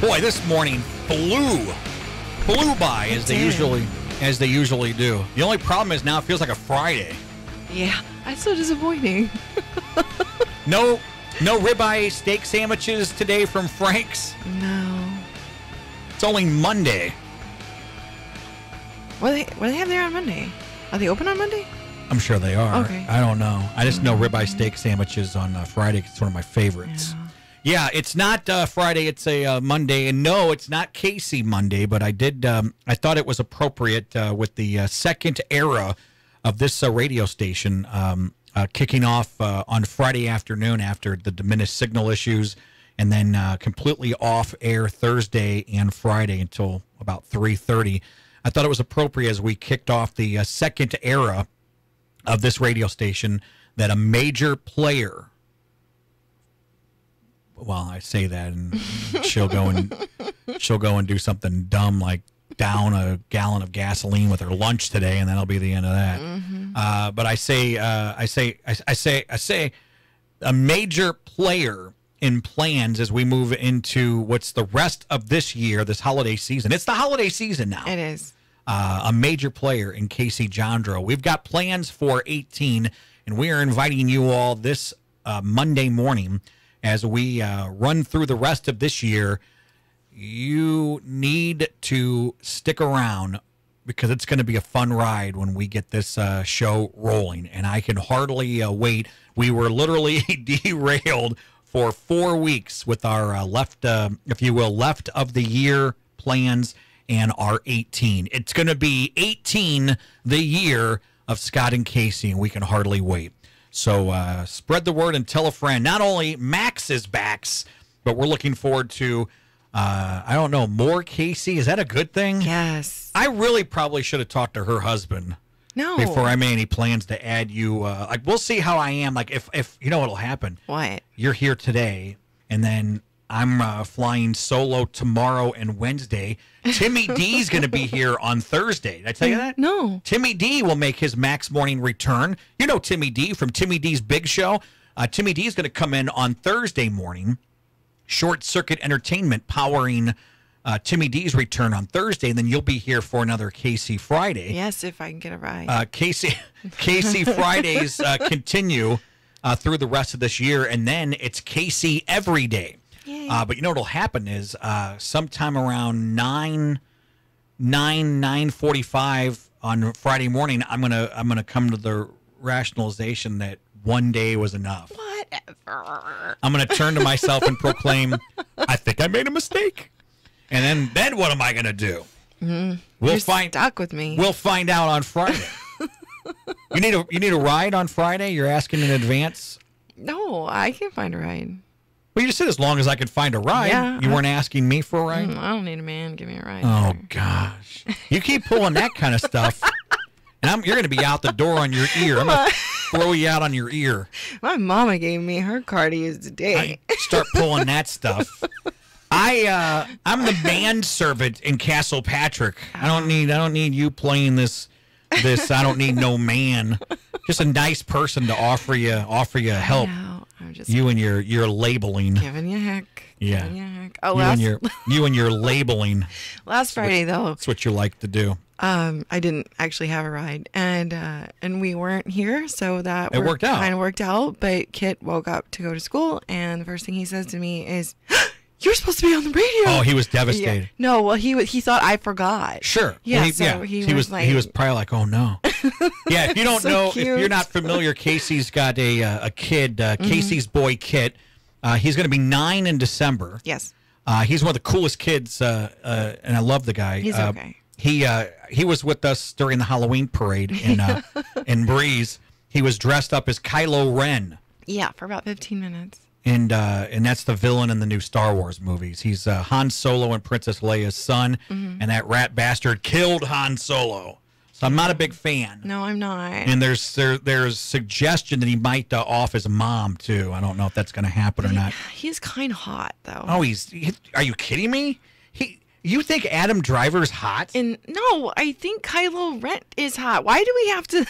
Boy, this morning flew by as they usually do. The only problem is now it feels like a Friday. Yeah, that's so disappointing. No ribeye steak sandwiches today from Frank's. No. It's only Monday. What do they have there on Monday? Are they open on Monday? I'm sure they are. Okay. I don't know. I just know ribeye steak sandwiches on Friday. It's one of my favorites. Yeah, it's not Friday. It's a Monday. And no, it's not Casey Monday, but I thought it was appropriate with the second era of this radio station kicking off on Friday afternoon after the diminished signal issues, and then completely off air Thursday and Friday until about 3:30. I thought it was appropriate as we kicked off the second era of this radio station that a major player. Well, I say that, and she'll go and do something dumb like down a gallon of gasoline with her lunch today, and that'll be the end of that. Mm-hmm. But I say, a major player in plans as we move into what's the rest of this year, this holiday season. It's the holiday season now. It is. A major player in Casey Jandro. We've got plans for 18, and we are inviting you all this Monday morning as we run through the rest of this year. You need to stick around because it's going to be a fun ride when we get this show rolling, and I can hardly wait. We were literally derailed for 4 weeks with our left of the year plans and our 18. It's going to be 18 the year of Scott and Casey, and we can hardly wait. So spread the word and tell a friend. Not only Max's backs, but we're looking forward to, I don't know, more Casey. Is that a good thing? Yes. I really probably should have talked to her husband. No. Before I made any plans to add you. Like, we'll see how I am. Like, if you know what'll happen. What? You're here today, and then I'm flying solo tomorrow and Wednesday. Timmy D's going to be here on Thursday. Did I tell you that? No. Timmy D will make his Max Morning return. You know Timmy D from Timmy D's Big Show. Timmy D is going to come in on Thursday morning. Short Circuit Entertainment powering Timmy D's return on Thursday, and then you'll be here for another Casey Friday. Yes, if I can get a ride. Casey Fridays continue through the rest of this year, and then it's Casey every day. But you know what'll happen is sometime around 9:45 on Friday morning, I'm gonna come to the rationalization that one day was enough. Whatever. I'm gonna turn to myself and proclaim, I think I made a mistake. And then what am I gonna do? You're stuck with me. We'll find out on Friday. You need a ride on Friday? You're asking in advance? No, I can't find a ride. Well, you just said as long as I could find a ride. Yeah, you weren't asking me for a ride? I don't need a man. Give me a ride. Oh, gosh. You keep pulling that kind of stuff, and you're going to be out the door on your ear. I'm going to throw you out on your ear. My mama gave me her car to use today. Start pulling that stuff. I'm the manservant in Castle Patrick. I don't need you playing this. I don't need no man. Just a nice person to offer you help. I'm just you and your labeling. Giving you heck. Yeah. Giving you heck. Oh, you and your labeling. Last Friday though. That's what you like to do. I didn't actually have a ride, and we weren't here, so that worked out. Kind of worked out. But Kit woke up to go to school, and the first thing he says to me is, "You're supposed to be on the radio." Oh, he was devastated. Yeah. No, well, he thought I forgot. Sure. Yeah. Well, he was probably like, "Oh no." Yeah. If you don't know, cute. If you're not familiar, Casey's got a kid. Casey's boy Kit. He's going to be 9 in December. Yes. He's one of the coolest kids, and I love the guy. He's okay. He was with us during the Halloween parade in Breeze. He was dressed up as Kylo Ren. Yeah, for about 15 minutes. And that's the villain in the new Star Wars movies. He's Han Solo and Princess Leia's son, and that rat bastard killed Han Solo. So I'm not a big fan. No, I'm not. And there's suggestion that he might off his mom too. I don't know if that's going to happen or not. He's kind of hot though. Oh, are you kidding me? You think Adam Driver's hot? And no, I think Kylo Ren is hot. Why do we have to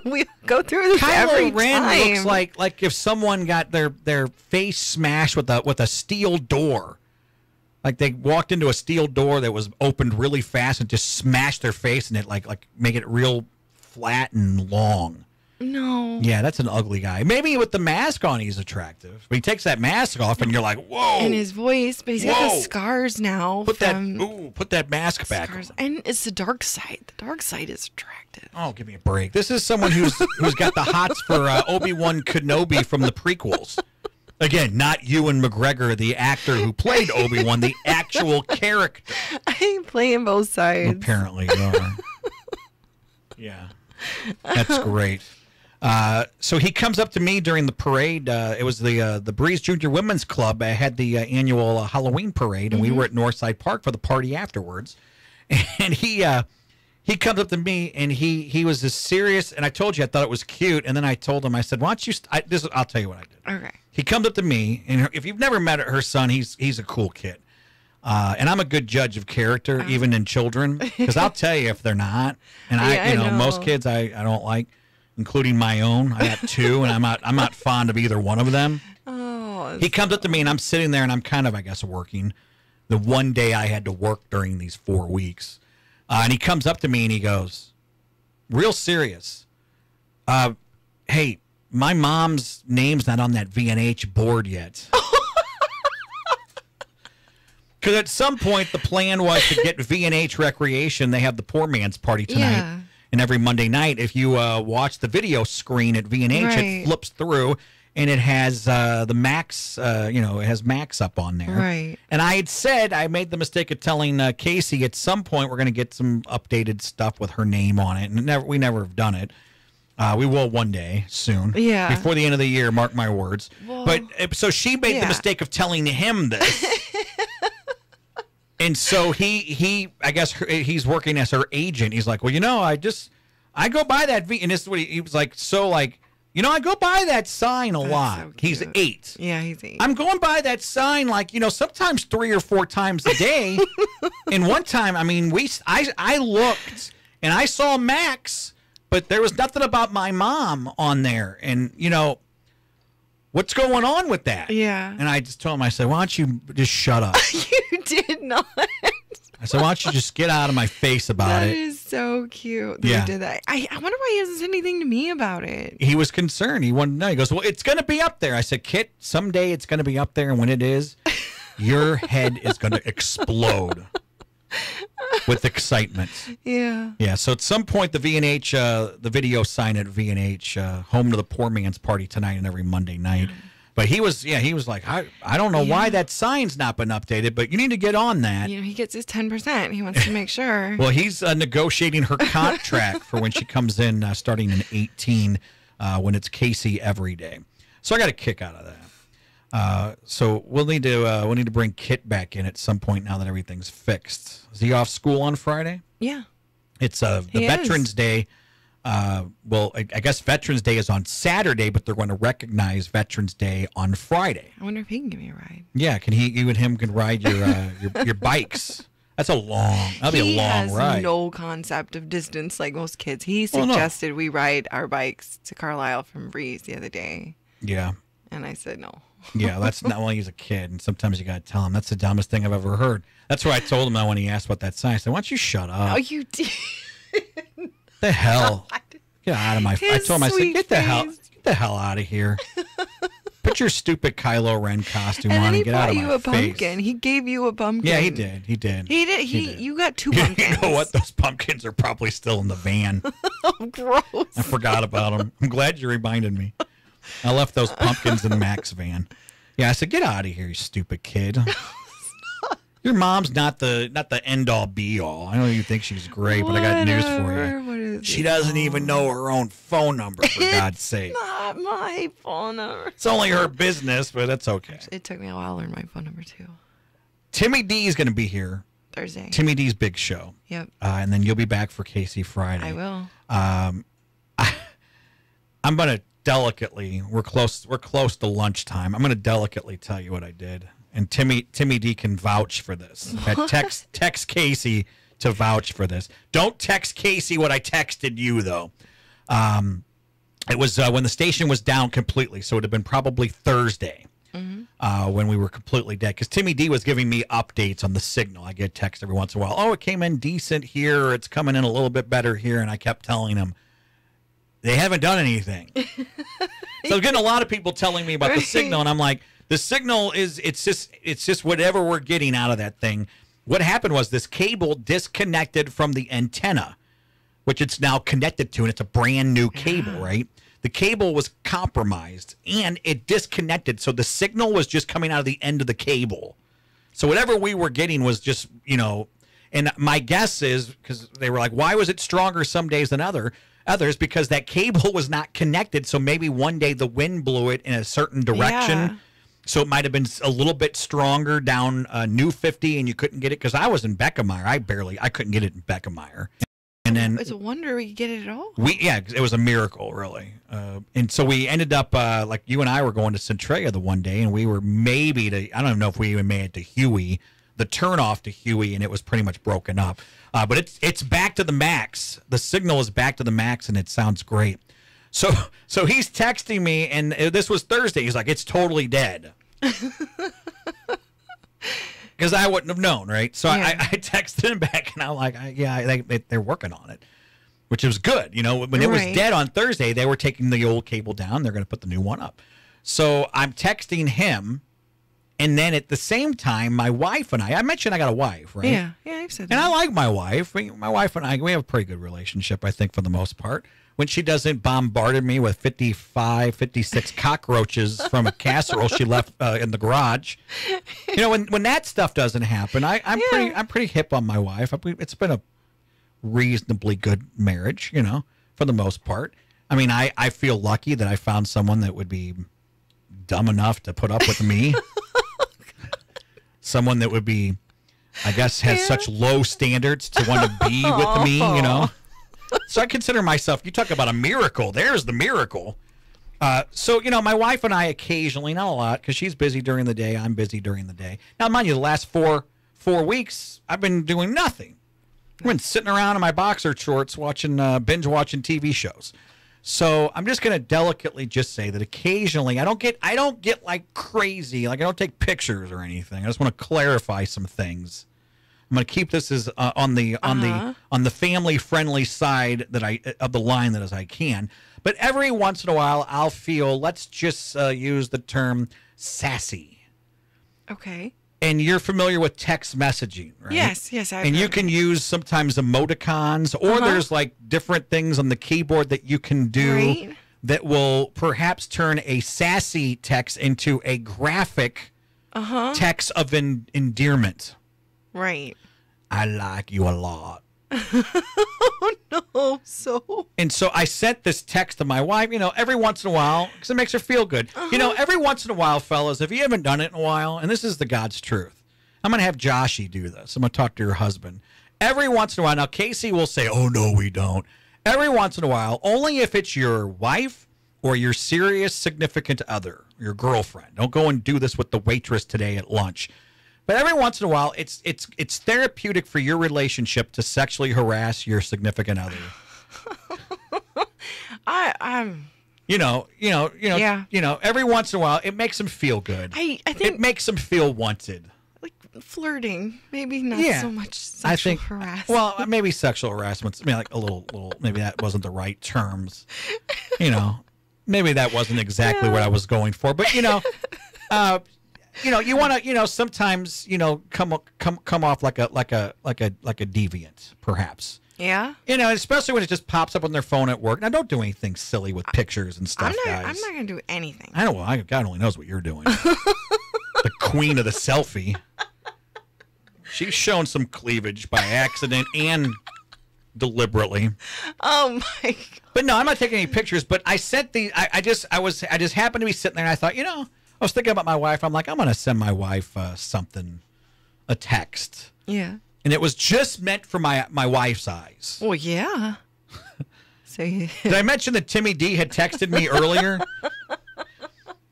we go through this every Kylo Ren time? looks like if someone got their face smashed with a steel door. Like they walked into a steel door that was opened really fast and just smashed their face in it, like make it real flat and long. No. Yeah, that's an ugly guy. Maybe with the mask on, he's attractive. But he takes that mask off, and you're like, whoa. And his voice, but he's got the scars now. Put that mask back on. And it's the dark side. The dark side is attractive. Oh, give me a break. This is someone who's got the hots for Obi-Wan Kenobi from the prequels. Again, not Ewan McGregor, the actor who played Obi-Wan, the actual character. I play in both sides. Apparently, you are. Yeah, that's great. So he comes up to me during the parade. It was the Breeze Junior Women's Club. I had the annual Halloween parade, and we were at Northside Park for the party afterwards. And he comes up to me, and he was as serious. And I told you I thought it was cute. And then I told him, I said, "Why don't you?" I'll tell you what I did. Okay. He comes up to me, and if you've never met her son, he's a cool kid. And I'm a good judge of character, even in children, because I'll tell you if they're not. And I know most kids I don't like, including my own. I got two, and I'm not fond of either one of them. Oh. He comes up to me, and I'm sitting there, and I'm kind of, I guess, working. The one day I had to work during these 4 weeks, and he comes up to me, and he goes, real serious, "Hey, my mom's name's not on that V&H board yet." Because at some point the plan was to get V&H Recreation. They have the poor man's party tonight. Yeah. And every Monday night, if you watch the video screen at V&H, it flips through, and it has the Max, it has Max up on there. Right. And I made the mistake of telling Casey at some point we're going to get some updated stuff with her name on it. And we never have done it. We will one day soon. Yeah. Before the end of the year, mark my words. Well, but so she made the mistake of telling him this. And so he I guess he's working as her agent. He's like, well, I go by that and this is what he was like. So I go by that sign a lot. So he's 8. Yeah, he's 8. I'm going by that sign sometimes 3 or 4 times a day. And one time, I mean, I looked and I saw Max, but there was nothing about my mom on there. And what's going on with that? Yeah. And I just told him, I said, why don't you just shut up? You did not. I said, why don't you just get out of my face about it? That is so cute that Yeah. you did that. I wonder why he hasn't said anything to me about it. He was concerned. He wanted to know. He goes, well, it's going to be up there. I said, Kit, someday it's going to be up there. And when it is, your head is going to explode with excitement. Yeah. Yeah. So at some point, the V&H, the video sign at V&H, home to the poor man's party tonight and every Monday night. But he was like, I don't know why that sign's not been updated, but you need to get on that. He gets his 10%. He wants to make sure. Well, he's negotiating her contract for when she comes in starting in 18 when it's Casey every day. So I got a kick out of that. So we'll need to bring Kit back in at some point now that everything's fixed. Is he off school on Friday? Yeah. It's the Veterans Day. Well, I guess Veterans Day is on Saturday, but they're going to recognize Veterans Day on Friday. I wonder if he can give me a ride. Yeah, you and him can ride your bikes. That'll be a long ride. He has no concept of distance like most kids. He suggested we ride our bikes to Carlisle from Breeze the other day. Yeah. And I said no. Yeah, that's not only he's a kid, and sometimes you got to tell him. That's the dumbest thing I've ever heard. That's what I told him when he asked what that sign. I said, why don't you shut up? Oh, you did. The hell? Get out of my face. I told him, I said, get the hell out of here. Put your stupid Kylo Ren costume on and get out of my face. And then he bought you a pumpkin. He gave you a pumpkin. Yeah, he did. He did. You got 2 pumpkins. You know what? Those pumpkins are probably still in the van. Oh, gross. I forgot about them. I'm glad you reminded me. I left those pumpkins in Mac's van. Yeah, I said, get out of here, you stupid kid. Your mom's not the end all be all. I know you think she's great, but I got news for you. She doesn't even know her own phone number, for God's sake. Not my phone number. It's only her business, but that's okay. It took me a while to learn my phone number too. Timmy D is going to be here Thursday. Timmy D's big show. Yep. And then you'll be back for Casey Friday. I will. I'm going to delicately. We're close to lunchtime. I'm going to delicately tell you what I did. And Timmy D can vouch for this. Text Casey to vouch for this. Don't text Casey what I texted you, though. It was when the station was down completely, so it would have been probably Thursday. Mm-hmm. when we were completely dead. Because Timmy D was giving me updates on the signal. I get text every once in a while. Oh, it came in decent here. Or it's coming in a little bit better here. And I kept telling him, they haven't done anything. So I'm getting a lot of people telling me about the signal. And I'm like, the signal it's just whatever we're getting out of that thing. What happened was this cable disconnected from the antenna, which it's now connected to. And it's a brand new cable, right? The cable was compromised and it disconnected. So the signal was just coming out of the end of the cable. So whatever we were getting was just, and my guess is, because they were like, why was it stronger some days than others? Because that cable was not connected. So maybe one day the wind blew it in a certain direction. Yeah. So it might have been a little bit stronger down New 50 and you couldn't get it. Because I was in Beckemeyer. I couldn't get it in Beckemeyer. And then it's a wonder we could get it at all. It was a miracle, really. And so we ended up, like you and I were going to Centralia the one day, and we were I don't even know if we even made it to Huey, the turnoff to Huey, and it was pretty much broken up. But it's back to the max. The signal is back to the max, and it sounds great. So he's texting me, and this was Thursday. He's like, it's totally dead. Because I wouldn't have known, right? So I texted him back, and I'm like, they're working on it, which was good. When it was dead on Thursday, they were taking the old cable down. They're going to put the new one up. So I'm texting him, and then at the same time, my wife and I mentioned I got a wife, right? Yeah, I've said that. And I like my wife. My wife and I, we have a pretty good relationship, I think, for the most part. When she doesn't bombard me with 56 cockroaches from a casserole she left in the garage, when that stuff doesn't happen, I'm pretty hip on my wife. It's been a reasonably good marriage, for the most part. I mean, I feel lucky that I found someone that would be dumb enough to put up with me. Someone that would be, I guess, has such low standards to want to be with me, So I consider myself, you talk about a miracle, there's the miracle. So, my wife and I occasionally, not a lot, because she's busy during the day, I'm busy during the day. Now, mind you, the last four weeks, I've been doing nothing. I've been sitting around in my boxer shorts binge watching TV shows. So I'm just going to delicately just say that occasionally I don't get like crazy, like I don't take pictures or anything. I just want to clarify some things. I'm going to keep this as on the family friendly side of the line that as I can. But every once in a while, I'll feel, let's just use the term sassy. Okay. And you're familiar with text messaging, right? Yes. And you can use sometimes emoticons, or there's like different things on the keyboard that you can do that will perhaps turn a sassy text into a graphic text of endearment. Right. I like you a lot. Oh, no. And so I sent this text to my wife, every once in a while, because it makes her feel good. Every once in a while, fellas, if you haven't done it in a while, and this is the God's truth, I'm going to have Joshy do this. I'm going to talk to your husband. Every once in a while, now Casey will say, oh, no, we don't. Every once in a while, only if it's your wife or your serious significant other, your girlfriend. Don't go and do this with the waitress today at lunch. But every once in a while, it's therapeutic for your relationship to sexually harass your significant other. I'm. Every once in a while, it makes them feel good. I think it makes them feel wanted. Like flirting, maybe not so much sexual harassment. Well, maybe sexual harassment. I mean, like a little. Maybe that wasn't the right terms. Maybe that wasn't exactly what I was going for. But you want to, sometimes, come off like a deviant, perhaps. Yeah. Especially when it just pops up on their phone at work. Now, don't do anything silly with pictures and stuff, guys. I'm not going to do anything. I know. Well, God only knows what you're doing. The queen of the selfie. She's shown some cleavage by accident and deliberately. Oh my God. But no, I'm not taking any pictures. But I sent I just happened to be sitting there, and I thought, I was thinking about my wife. I'm like, I'm going to send my wife a text. Yeah. And it was just meant for my wife's eyes. Well, yeah. So Did I mention that Timmy D had texted me earlier,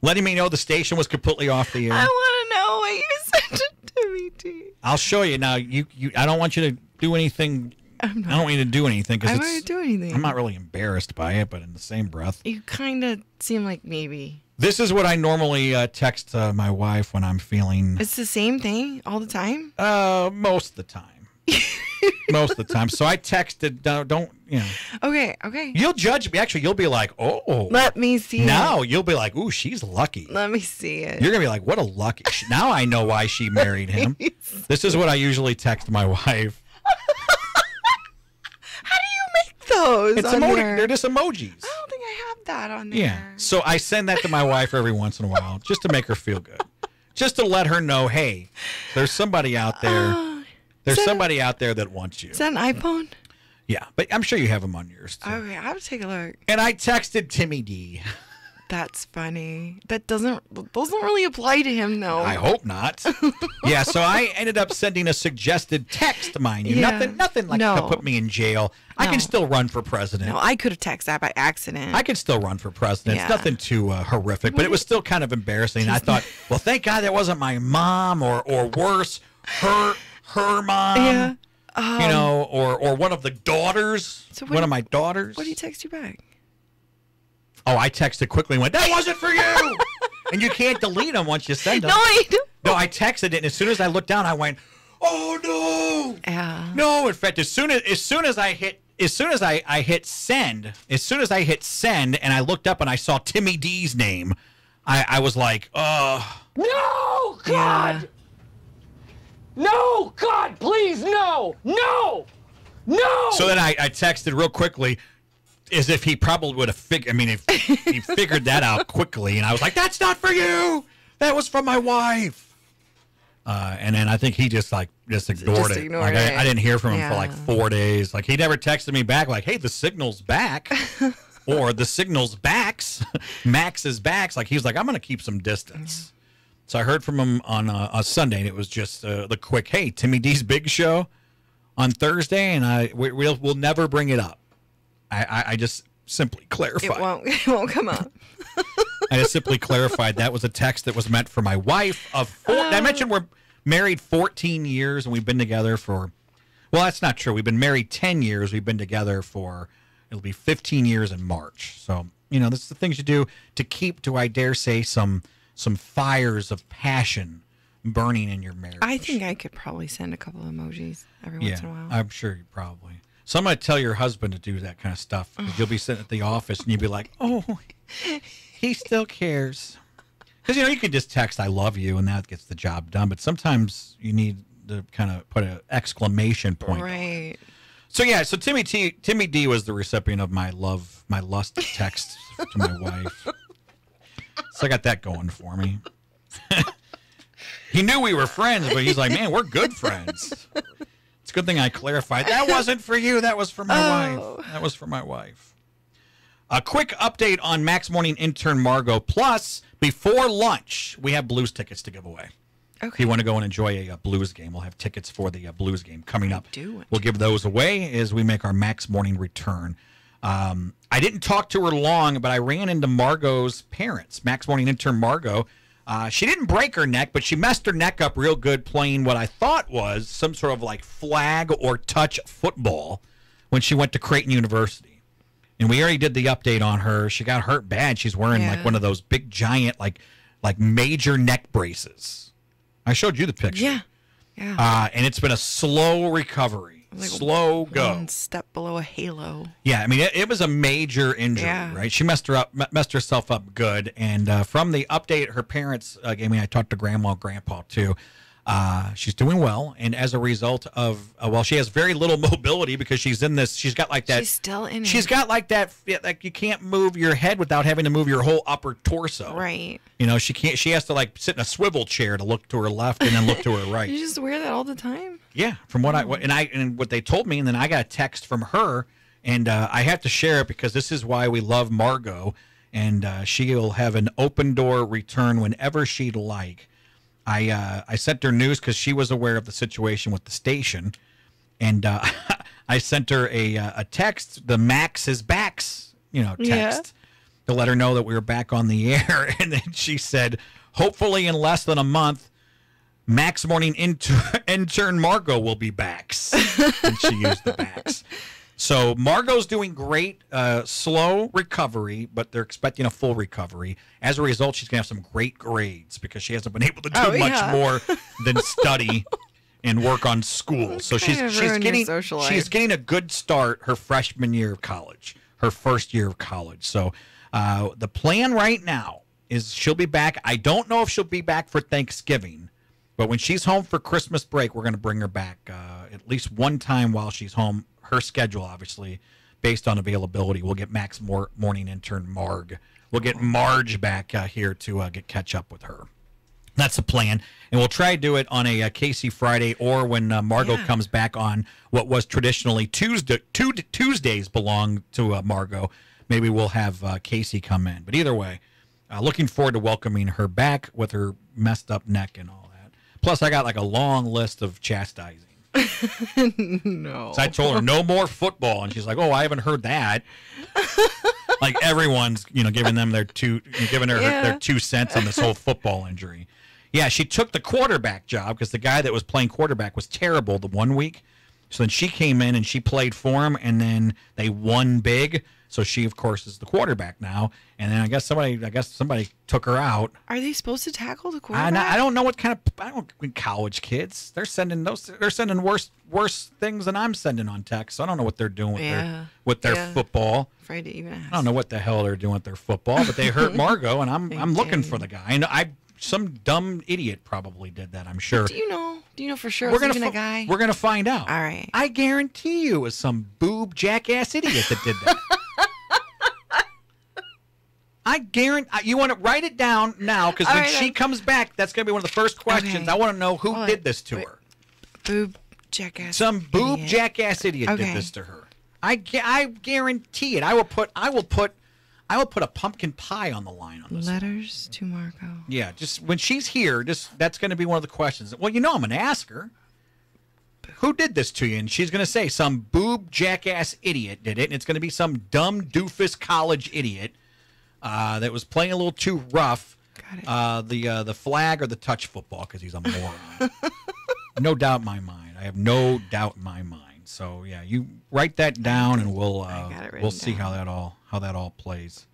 letting me know the station was completely off the air? I want to know what you said to Timmy D. I'll show you now. I don't want you to do anything. I don't want you to do anything because I'm not really embarrassed by it, but in the same breath, you kind of seem like maybe. This is what I normally text my wife when I'm feeling. It's the same thing all the time? Most of the time. Most of the time. So I texted, don't, you know. Okay. You'll judge me. Actually, you'll be like, oh. Let me see Now you'll be like, ooh, she's lucky. Let me see it. You're going to be like, what a lucky. Now I know why she married him. This is what I usually text my wife. How do you make those It's on there? They're just emojis. I don't think I have that on there. Yeah. So I send that to my wife every once in a while just to make her feel good. Just to let her know, hey, there's somebody out there. There's somebody out there that wants you. Is that an iPhone? Yeah, but I'm sure you have them on yours too. Okay, I'll have to take a look. And I texted Timmy D. That's funny. That doesn't really apply to him though. I hope not. Yeah, so I ended up sending a suggested text, mind you. Yeah. Nothing like to put me in jail. I can still run for president. No, I could have texted that by accident. I can still run for president. Yeah. It's nothing too horrific, but it was still kind of embarrassing. I thought, well, thank God that wasn't my mom or worse, her mom. Yeah. You know, or one of the daughters. So one of my daughters. What do you text you back? Oh, I texted quickly and went, that wasn't for you. And you can't delete them once you send them. No, I don't. No, I texted it, and as soon as I looked down, I went, oh no. Yeah. No, in fact, as soon as I hit send, and I looked up and I saw Timmy D's name, I was like, No, God! Yeah. No, God, please, no! No! No! So then I texted real quickly, as if he probably would have figured. I mean, if he figured that out quickly, and I was like, "That's not for you. That was from my wife." And then I think he just ignored it. Like I didn't hear from him for like 4 days. Like he never texted me back. Like, "Hey, the signal's back," or "The signal's backs." Max is back. Like he was like, "I'm gonna keep some distance." So I heard from him on a Sunday, and it was just the quick, "Hey, Timmy D's big show on Thursday," and we'll never bring it up. I just simply clarified. It won't come up. I just simply clarified that was a text that was meant for my wife of 4. I mentioned we're married 14 years, and we've been together for. Well, that's not true. We've been married 10 years. We've been together for. It'll be 15 years in March. So this is the things you do to keep, I dare say, some fires of passion burning in your marriage. I think I could probably send a couple of emojis every once in a while. I'm sure you probably. So I'm going to tell your husband to do that kind of stuff. You'll be sitting at the office and you'll be like, oh, he still cares. Because, you can just text, I love you, and that gets the job done. But sometimes you need to kind of put an exclamation point. Right. So, yeah, so Timmy D was the recipient of my lust text to my wife. So I got that going for me. He knew we were friends, but he's like, man, we're good friends. It's a good thing I clarified. That wasn't for you. That was for my wife. That was for my wife. A quick update on Max Morning intern Margot. Plus, before lunch, we have Blues tickets to give away. Okay. If you want to go and enjoy a Blues game, we'll have tickets for the Blues game coming up. We'll give those away as we make our Max Morning return. I didn't talk to her long, but I ran into Margot's parents, Max Morning intern Margot. She didn't break her neck, but she messed her neck up real good playing what I thought was some sort of like flag or touch football when she went to Creighton University. And we already did the update on her. She got hurt bad. She's wearing like one of those big giant like major neck braces. I showed you the picture. Yeah. Yeah. And it's been a slow recovery. Slow go. One step below a halo. Yeah, I mean, it was a major injury, right? She messed herself up good. And from the update her parents gave me, I talked to Grandma and Grandpa too. She's doing well, and as a result of, she has very little mobility because she's in this. She's got like that. She's still in it. She's got like that. Like you can't move your head without having to move your whole upper torso. Right. She can't. She has to like sit in a swivel chair to look to her left and then look to her right. You just wear that all the time. Yeah, from what what they told me, and then I got a text from her, and I have to share it because this is why we love Margot, and she'll have an open door return whenever she'd like. I sent her news because she was aware of the situation with the station, and I sent her a text, the Max is backs, text, to let her know that we were back on the air, and then she said, hopefully in less than a month, Max Morning intern Margot will be backs. And she used the backs. So Margot's doing great, slow recovery, but they're expecting a full recovery. As a result, she's going to have some great grades because she hasn't been able to do much more than study and work on school. So she's getting a good start her freshman year of college, her first year of college. So the plan right now is she'll be back. I don't know if she'll be back for Thanksgiving, but when she's home for Christmas break, we're going to bring her back at least one time while she's home. Her schedule, obviously, based on availability. We'll get Mac's morning intern, Marg. We'll get Marge back here to catch up with her. That's the plan. And we'll try to do it on a Casey Friday or when Margot comes back on what was traditionally Tuesdays belong to Margot. Maybe we'll have Casey come in. But either way, looking forward to welcoming her back with her messed up neck and all that. Plus, I got like a long list of chastising. No. So I told her no more football, and she's like, "Oh, I haven't heard that." Like everyone's, giving them their their 2 cents on this whole football injury. Yeah, she took the quarterback job because the guy that was playing quarterback was terrible the 1 week. So then she came in and she played for him, and then they won big. So she, of course, is the quarterback now. And then I guess somebody took her out. Are they supposed to tackle the quarterback? I don't know what kind of college kids. They're sending worse things than I'm sending on text. So I don't know what they're doing with their football. Afraid to even ask. I don't know what the hell they're doing with their football, but they hurt Margot, and I'm looking for the guy. And some dumb idiot probably did that, I'm sure. Do you know for sure? We're gonna a guy. We're gonna find out. All right. I guarantee you, it was some boob jackass idiot that did that. I guarantee. You want to write it down now because when she comes back, that's going to be one of the first questions. Okay. I want to know who did this to her. Boob jackass. Some boob jackass idiot did this to her. I guarantee it. I will put a pumpkin pie on the line on this. Letters to Margot. Yeah, just when she's here, that's going to be one of the questions. Well, I'm going to ask her. Who did this to you? And she's going to say some boob jackass idiot did it, and it's going to be some dumb doofus college idiot. That was playing a little too rough. The flag or the touch football because he's a moron. No doubt in my mind. I have no doubt in my mind. So yeah, you write that down and we'll see how that all plays.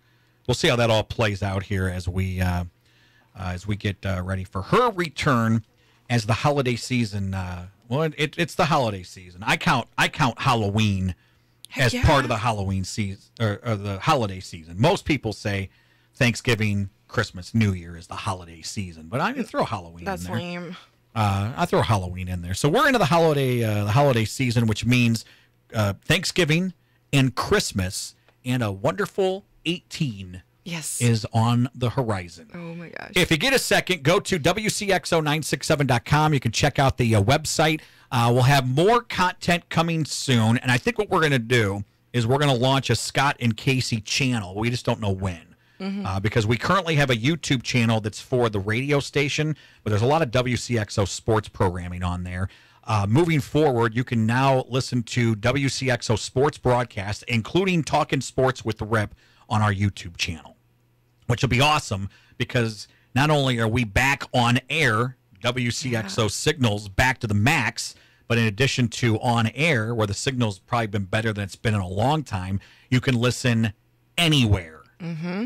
We'll see how that all plays out here as we get ready for her return as the holiday season. It's the holiday season. I count Halloween as part of the Halloween season or the holiday season. Most people say Thanksgiving, Christmas, New Year is the holiday season, but I'm gonna throw Halloween in there. That's lame. I throw Halloween in there. So we're into the holiday season, which means Thanksgiving and Christmas and a wonderful 18 is on the horizon. Oh my gosh. If you get a second, go to WCXO967.com. You can check out the website. We'll have more content coming soon. And I think what we're going to do is we're going to launch a Scott and Casey channel. We just don't know when. Because we currently have a YouTube channel that's for the radio station, but there's a lot of WCXO sports programming on there. Moving forward, you can now listen to WCXO sports broadcasts, including Talking Sports with the Rip, on our YouTube channel, which will be awesome because not only are we back on air, WCXO signals back to the max, but in addition to on air, where the signal's probably been better than it's been in a long time, you can listen anywhere.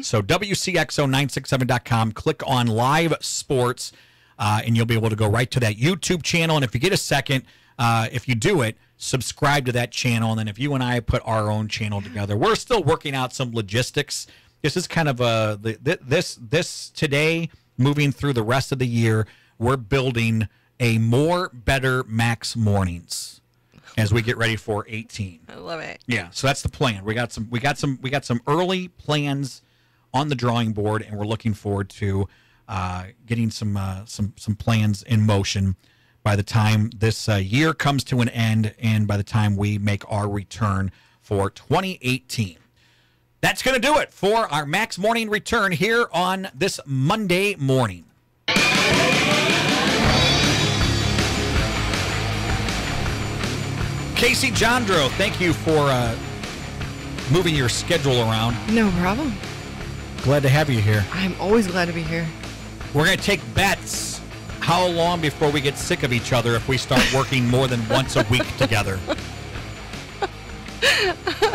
So WCXO967.com, click on live sports, and you'll be able to go right to that YouTube channel. And if you get a second, if you do it, subscribe to that channel. And then if you and I put our own channel together, we're still working out some logistics. This is kind of this today, moving through the rest of the year, we're building a better Max Mornings as we get ready for 18. I love it. Yeah, so that's the plan. We got some early plans on the drawing board, and we're looking forward to getting some plans in motion by the time this year comes to an end, and by the time we make our return for 2018. That's going to do it for our Max Morning return here on this Monday morning. Casey Jandro, thank you for moving your schedule around. No problem. Glad to have you here. I'm always glad to be here. We're going to take bets. How long before we get sick of each other if we start working more than once a week together?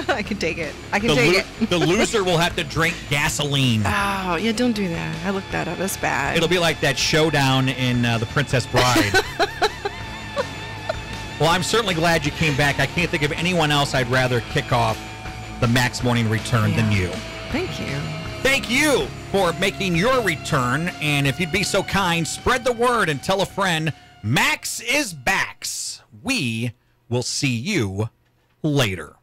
I can take it. I can take it. The loser will have to drink gasoline. Oh, yeah, don't do that. I looked that up. That's bad. It'll be like that showdown in The Princess Bride. Well, I'm certainly glad you came back. I can't think of anyone else I'd rather kick off the Max Morning Return than you. Thank you. Thank you for making your return. And if you'd be so kind, spread the word and tell a friend. Max is Bax. We will see you later.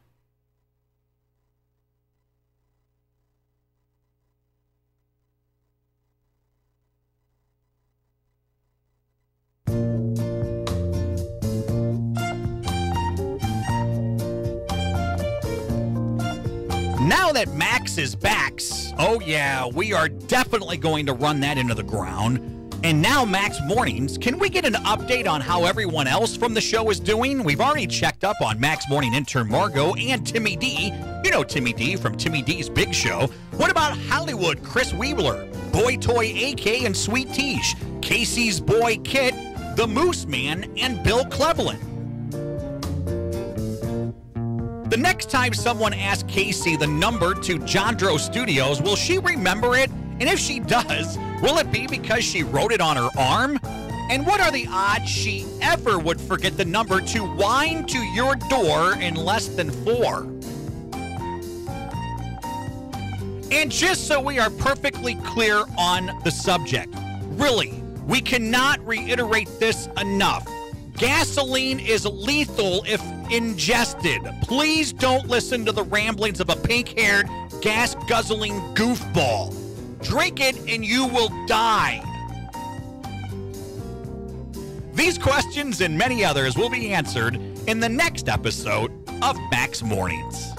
Now that Max is Bax, oh yeah, we are definitely going to run that into the ground. And now, Max Mornings, can we get an update on how everyone else from the show is doing? We've already checked up on Max Morning intern Margot and Timmy D. You know Timmy D from Timmy D's Big Show. What about Hollywood, Chris Weebler, Boy Toy AK and Sweet Tish, Casey's boy Kit, the Moose Man, and Bill Cleveland? The next time someone asks Casey the number to Jandro Studios, will she remember it? And if she does, will it be because she wrote it on her arm? And what are the odds she ever would forget the number to Wine to Your Door in less than 4? And just so we are perfectly clear on the subject, really, we cannot reiterate this enough. Gasoline is lethal if ingested. Please don't listen to the ramblings of a pink-haired, gas-guzzling goofball. Drink it and you will die. These questions and many others will be answered in the next episode of Max Mornings.